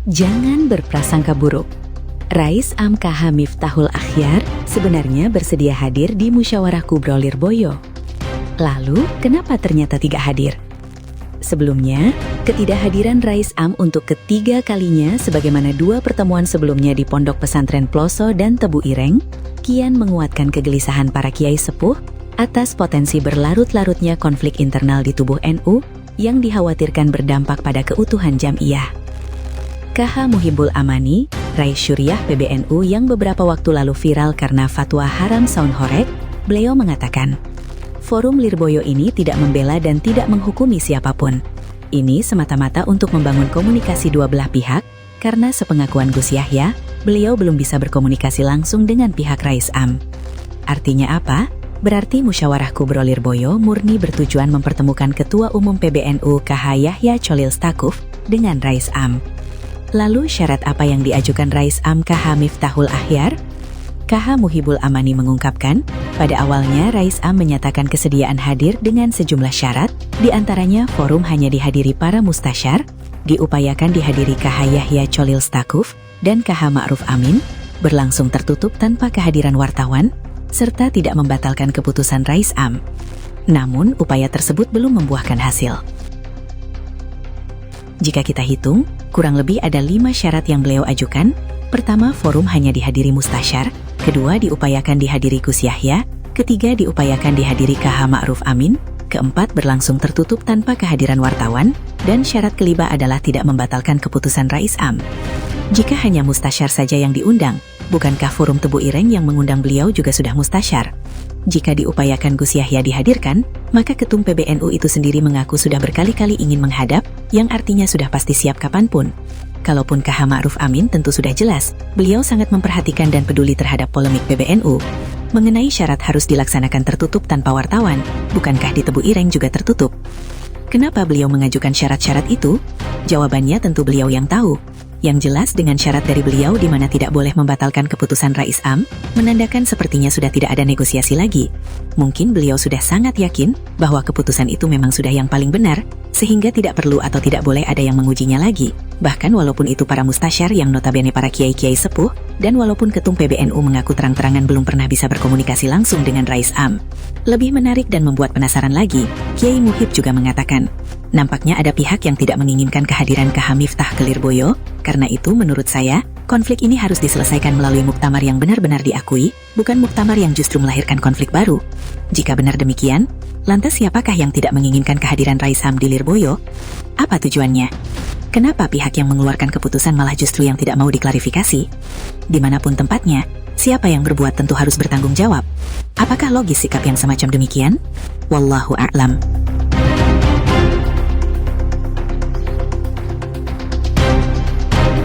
Jangan berprasangka buruk. Rais Am KH Miftahul Akhyar sebenarnya bersedia hadir di Musyawarah Kubro Lirboyo. Lalu, kenapa ternyata tidak hadir? Sebelumnya, ketidakhadiran Rais Am untuk ketiga kalinya sebagaimana dua pertemuan sebelumnya di Pondok Pesantren Ploso dan Tebu Ireng, kian menguatkan kegelisahan para kiai sepuh atas potensi berlarut-larutnya konflik internal di tubuh NU yang dikhawatirkan berdampak pada keutuhan jamiah. KH Muhibbul Amani, Rais Syuriah PBNU yang beberapa waktu lalu viral karena fatwa haram saun horeg, beliau mengatakan, Forum Lirboyo ini tidak membela dan tidak menghukumi siapapun. Ini semata-mata untuk membangun komunikasi dua belah pihak, karena sepengakuan Gus Yahya, beliau belum bisa berkomunikasi langsung dengan pihak Rais Am. Artinya apa? Berarti Musyawarah Kubro Lirboyo murni bertujuan mempertemukan Ketua Umum PBNU KH Yahya Cholil Stakuf dengan Rais Am. Lalu syarat apa yang diajukan Rais Am KH Miftahul Akhyar? KH Muhibbul Amani mengungkapkan, pada awalnya Rais Am menyatakan kesediaan hadir dengan sejumlah syarat, diantaranya forum hanya dihadiri para mustasyar, diupayakan dihadiri KH Yahya Cholil Stakuf, dan KH Ma'ruf Amin, berlangsung tertutup tanpa kehadiran wartawan, serta tidak membatalkan keputusan Rais Am. Namun, upaya tersebut belum membuahkan hasil. Jika kita hitung, kurang lebih ada 5 syarat yang beliau ajukan. Pertama, forum hanya dihadiri mustasyar. Kedua, diupayakan dihadiri Gus Yahya. Ketiga, diupayakan dihadiri KH Ma'ruf Amin. Keempat, berlangsung tertutup tanpa kehadiran wartawan. Dan syarat kelima adalah tidak membatalkan keputusan Rais Am. Jika hanya mustasyar saja yang diundang, bukankah forum Tebu Ireng yang mengundang beliau juga sudah mustasyar? Jika diupayakan Gus Yahya dihadirkan, maka Ketum PBNU itu sendiri mengaku sudah berkali-kali ingin menghadap, yang artinya sudah pasti siap kapanpun. Kalaupun KH Ma'ruf Amin tentu sudah jelas, beliau sangat memperhatikan dan peduli terhadap polemik PBNU. Mengenai syarat harus dilaksanakan tertutup tanpa wartawan, bukankah di Tebu Ireng juga tertutup? Kenapa beliau mengajukan syarat-syarat itu? Jawabannya tentu beliau yang tahu. Yang jelas dengan syarat dari beliau di mana tidak boleh membatalkan keputusan Rais Am, menandakan sepertinya sudah tidak ada negosiasi lagi. Mungkin beliau sudah sangat yakin bahwa keputusan itu memang sudah yang paling benar, sehingga tidak perlu atau tidak boleh ada yang mengujinya lagi. Bahkan walaupun itu para mustasyar yang notabene para kiai-kiai sepuh, dan walaupun Ketum PBNU mengaku terang-terangan belum pernah bisa berkomunikasi langsung dengan Rais Am. Lebih menarik dan membuat penasaran lagi, Kiai Muhib juga mengatakan, nampaknya ada pihak yang tidak menginginkan kehadiran KH Miftah ke Lirboyo. Karena itu menurut saya, konflik ini harus diselesaikan melalui muktamar yang benar-benar diakui, bukan muktamar yang justru melahirkan konflik baru. Jika benar demikian, lantas siapakah yang tidak menginginkan kehadiran Rais Am di Lirboyo? Apa tujuannya? Kenapa pihak yang mengeluarkan keputusan malah justru yang tidak mau diklarifikasi? Dimanapun tempatnya, siapa yang berbuat tentu harus bertanggung jawab. Apakah logis sikap yang semacam demikian? Wallahu a'lam.